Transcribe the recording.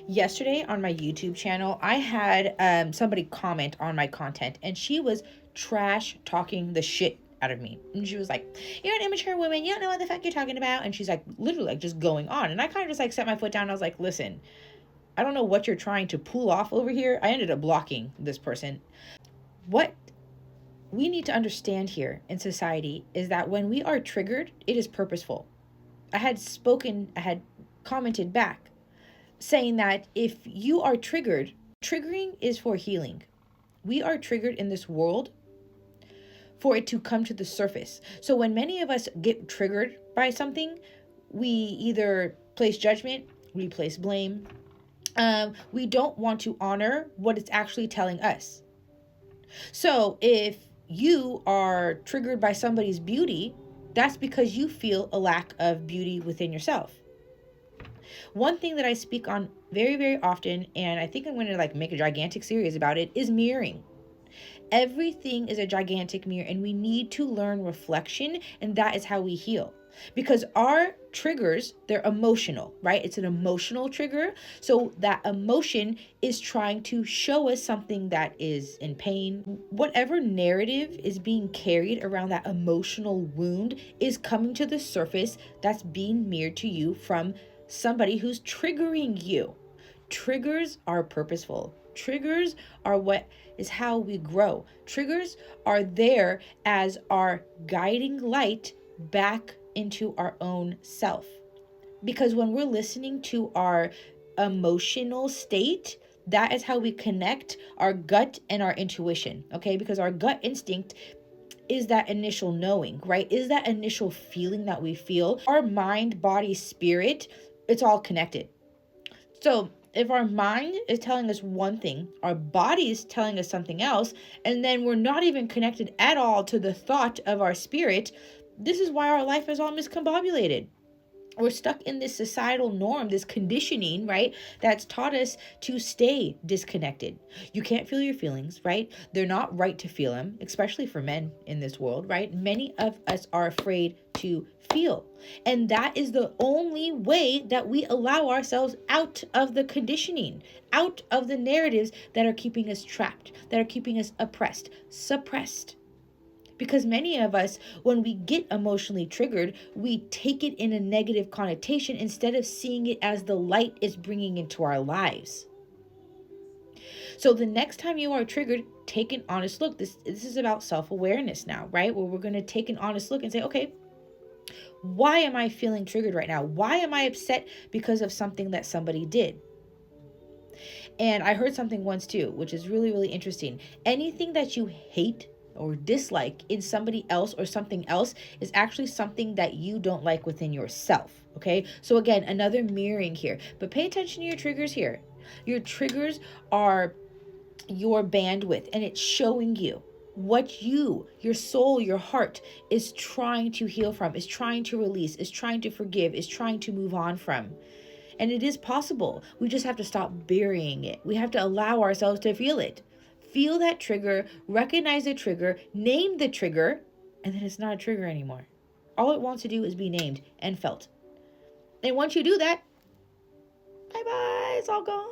Yesterday on my YouTube channel, I had somebody comment on my content, and she was trash talking the shit out of me. And she was like, "You're an immature woman. You don't know what the fuck you're talking about." And she's like, literally, like, just going on. And I kind of just like set my foot down. And I was like, "Listen, I don't know what you're trying to pull off over here." I ended up blocking this person. What we need to understand here in society is that when we are triggered, it is purposeful. I had commented back saying that if you are triggered, triggering is for healing. We are triggered in this world for it to come to the surface. So when many of us get triggered by something, we either place judgment, we place blame. We don't want to honor what it's actually telling us. So if you are triggered by somebody's beauty, that's because you feel a lack of beauty within yourself. One thing that I speak on very, very often, and I think I'm going to like make a gigantic series about it, is mirroring. Everything is a gigantic mirror, and we need to learn reflection, and that is how we heal. Because our triggers, they're emotional, right? It's an emotional trigger. So that emotion is trying to show us something that is in pain. Whatever narrative is being carried around that emotional wound is coming to the surface, that's being mirrored to you from somebody who's triggering you. Triggers are purposeful. Triggers are what is how we grow. Triggers are there as our guiding light back into our own self. Because when we're listening to our emotional state, that is how we connect our gut and our intuition, okay? Because our gut instinct is that initial knowing, right? Is that initial feeling that we feel. Our mind, body, spirit, it's all connected. So if our mind is telling us one thing, our body is telling us something else, and then we're not even connected at all to the thought of our spirit, this is why our life is all miscombobulated. We're stuck in this societal norm, this conditioning, right? That's taught us to stay disconnected. You can't feel your feelings, right? They're not right to feel them, especially for men in this world, right? Many of us are afraid to feel. And that is the only way that we allow ourselves out of the conditioning, out of the narratives that are keeping us trapped, that are keeping us oppressed, suppressed. Because many of us, when we get emotionally triggered, we take it in a negative connotation instead of seeing it as the light it's bringing into our lives. So the next time you are triggered, take an honest look. This is about self-awareness now, right? Where we're going to take an honest look and say, okay, why am I feeling triggered right now? Why am I upset because of something that somebody did? And I heard something once too, which is really, really interesting. Anything that you hate or dislike in somebody else or something else is actually something that you don't like within yourself. Okay. So again, another mirroring here, but pay attention to your triggers here. Your triggers are your bandwidth, and it's showing you what your soul, your heart is trying to heal from, is trying to release, is trying to forgive, is trying to move on from. And it is possible. We just have to stop burying it. We have to allow ourselves to feel it. Feel that trigger, recognize the trigger, name the trigger, and then it's not a trigger anymore. All it wants to do is be named and felt. And once you do that, bye-bye, it's all gone.